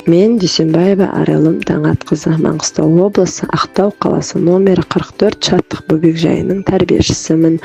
Мен Дүйсенбаева Аралым Таңатқызы, Маңғыстау облысы Ақтау қаласы номері 44 Шаттық бөбекжайының тәрбиешісімін.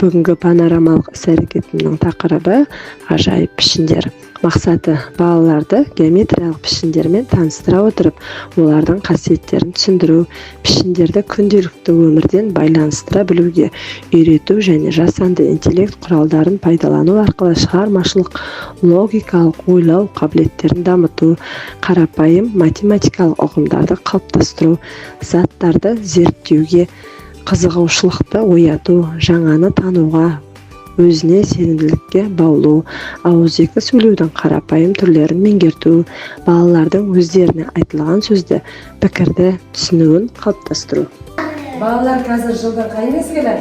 Бүгінгі панорамалық іс-әрекетімнің тақырыбы ғажайып пішіндер. Мақсаты балаларды геометриялық пішіндермен таныстыра отырып, олардың қасиеттерін түсіндіру, пішіндерді күнделікті өмірден байланыстыра білуге үйрету және жасанды интеллект құралдарын пайдалану арқылы шығармашылық, логикалық ойлау қабілеттерін дамыту, қарапайым математикалық ұғымдарды қалыптастыру, заттарды зерттеуге қызығушылықты ояту, жаңаны тануға, өзіне сенімділікке баулу, ауызекі сөйлеудің қарапайым түрлерін меңгерту, балалардың өздеріне айтылған сөзді, пікірді түсінуін қалыптастыру. Балалар қазір жылдың қай мезгілі?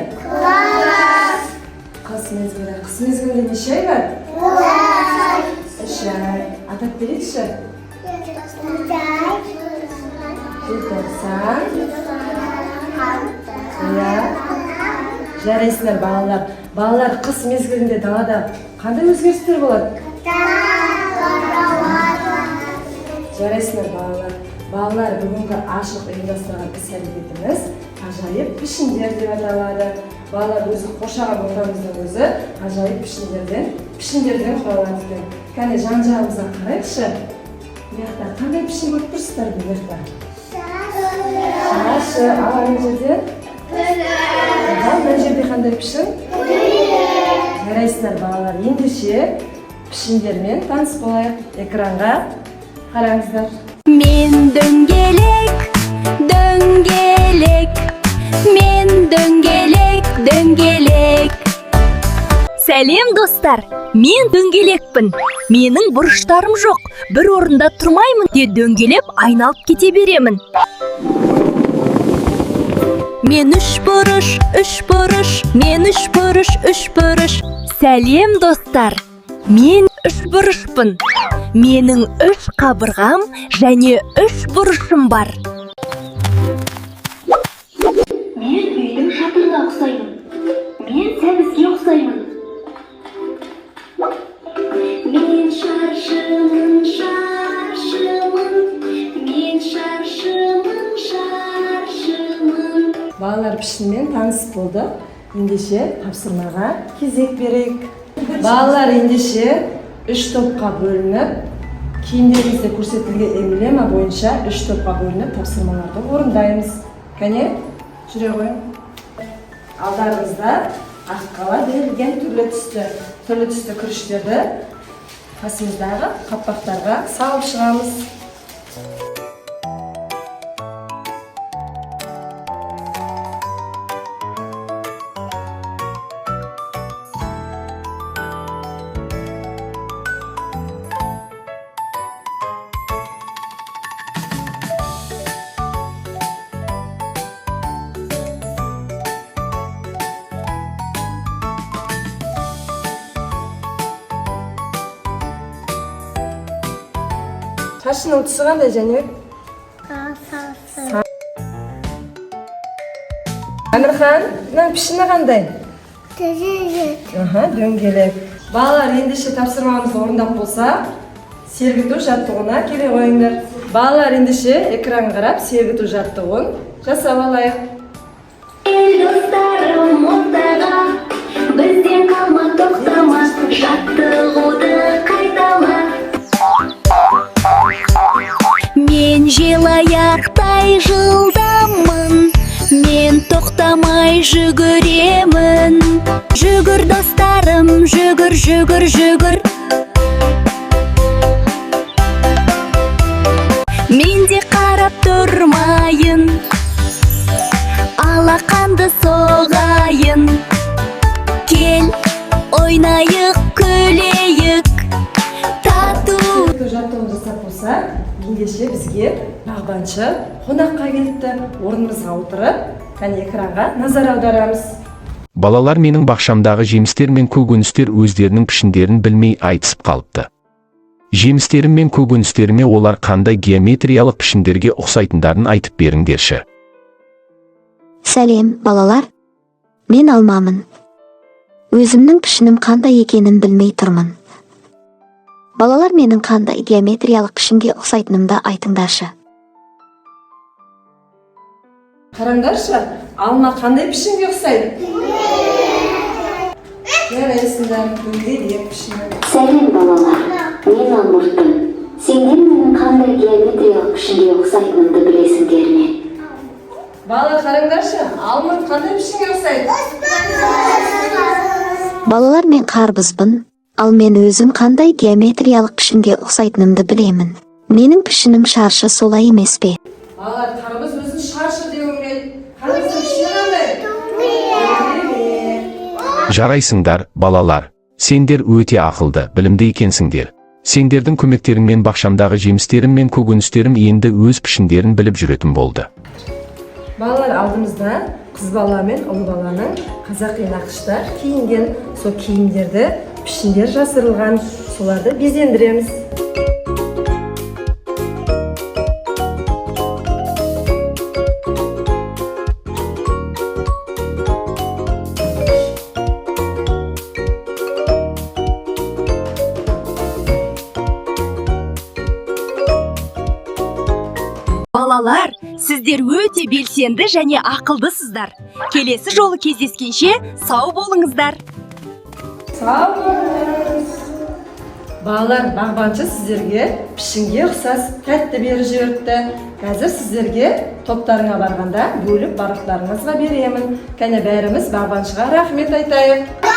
Қыс мезгілі. Қыс мезгілінде неше ай бар? 3 ай. Атап берейікші? Жарайсыңдар балалар. Балалар қыс мезгілінде далада қандай өзгерістер болады? Жарайсыңдар балалар. Балалар, бүгінгі ашық ұйымдастырған іс-әрекетіміз ғажайып пішіндер деп аталады. Балалар өзі қоршаған ортамыздың өзі ғажайып пішіндерден құралады екен. Кәне жан-жағымызға қарайықшы. Мына қандай пішін көріп тұрсыздар мына? Шашы, ал ана жерде? Мына жерде қандай пішін? Жарайсыздар балалар, ендеше пішіндермен таныс болайық. Экранға қараңыздар. Мен дөңгелек, дөңгелек, мен дөңгелек, дөңгелек. Сәлем достар, мен дөңгелекпін. Менің бұрыштарым жоқ, бір орында тұрмаймын де дөңгелеп айналып кете беремін. Мен үш бұрыш, мен үш бұрыш. Сәлем достар, мен үш бұрышпын. Менің үш қабырғам және үш бұрышым бар. Мен үйдің шатырына ұқсаймын. Мен сәбізге ұқсаймын. Мен шаршымын. Мен шаршымын. Балалар пішінмен таныс болды. Ендеше тапсырмаға кезек берейік. Балалар, ендеше 3 топқа бөлініп, киімдеріңізде көрсетілген эмблема бойынша 3 топқа бөлініп тапсырмаларды орындаймыз. Кәне, жүре қойың. Алдарыңызда аққала берілген түрлі түсті күріштерді қасымыздағы қапақтарға салып шығамыз. Шашының түсі қандай Жәнібек? Әмірхан, мына пішіні қандай? Дөңгелек. Балалар, ендеше тапсырмамыз орындап болса, сергіту жаттығуына келе қойыңдар. Балалар, ендеше экранға қарап сергіту жаттығуын жасап алайық. Достарым ортаға, бізден қалма, тоқтама, жаттығуды қайтала. Мен желаяқтай жылдамын, мен тоқтамай жүгіремін. Жүгір достарым, жүгір. Мен де қарап тұрмайын, алақанды соғайын. Кел, ойнайық, күлейік, тату. Жаттығуын жасап болса, ендеше бізге бағбаншы қонаққа келіпті. Орнымызға отырып, кәне экранға назар аударамыз. Балалар менің бақшамдағы жемістер мен көкөністер өздерінің пішіндерін білмей айтысып қалыпты. Жемістерім мен көкөністеріме олар қандай геометриялық пішіндерге ұқсайтындарын айтып беріңдерші. Сәлем, балалар. Мен алмамын. Өзімнің пішінім қандай екенін білмей тұрмын. Балалар менің қандай геометриялық пішінге ұқсайтынымды айтыңдаршы. Қараңдаршы, алма қандай пішінге ұқсайды? Жарайсыңдар, дөңгелек пішіні. Сәлем балалар, мен Алмұртпын. Сендер менің қандай геометриялық пішінге ұқсайтынымды білесіңдер ме? Балалар қараңдаршы, Алмұрт қандай пішінге ұқсайды? Балалар мен қарбызбын, ал мен өзім қандай геометриялық пішінге ұқсайтынымды білемін. Менің пішінім шаршы, солай емес пе? Балалар, қарбыз өзін шаршы деп ойлайды. Қарбыздың пішіні қандай? Жарайсыңдар, балалар. Сендер өте ақылды, білімді екенсіңдер. Сендердің көмектеріңмен бақшамдағы жемістерім мен көкөністерім енді өз пішіндерін біліп жүретін болды. Балалар, алдымызда қыз бала мен ұл баланың қазақи нақыштар киінген, сол киімдерді пішіндер жасырылған, соларды безендіреміз. Балалар, сіздер өте белсенді және ақылдысыздар. Келесі жолы кездескенше сау болыңыздар. Сау болыңыз. Балалар, бағбаншы сіздерге пішінге ұқсас тәтті беріп жіберді. Қазір сіздерге топтарыңа барғанда бөліп барлықтарыңызға беремін. Кәне бәріміз бағбаншыға рахмет айтайық.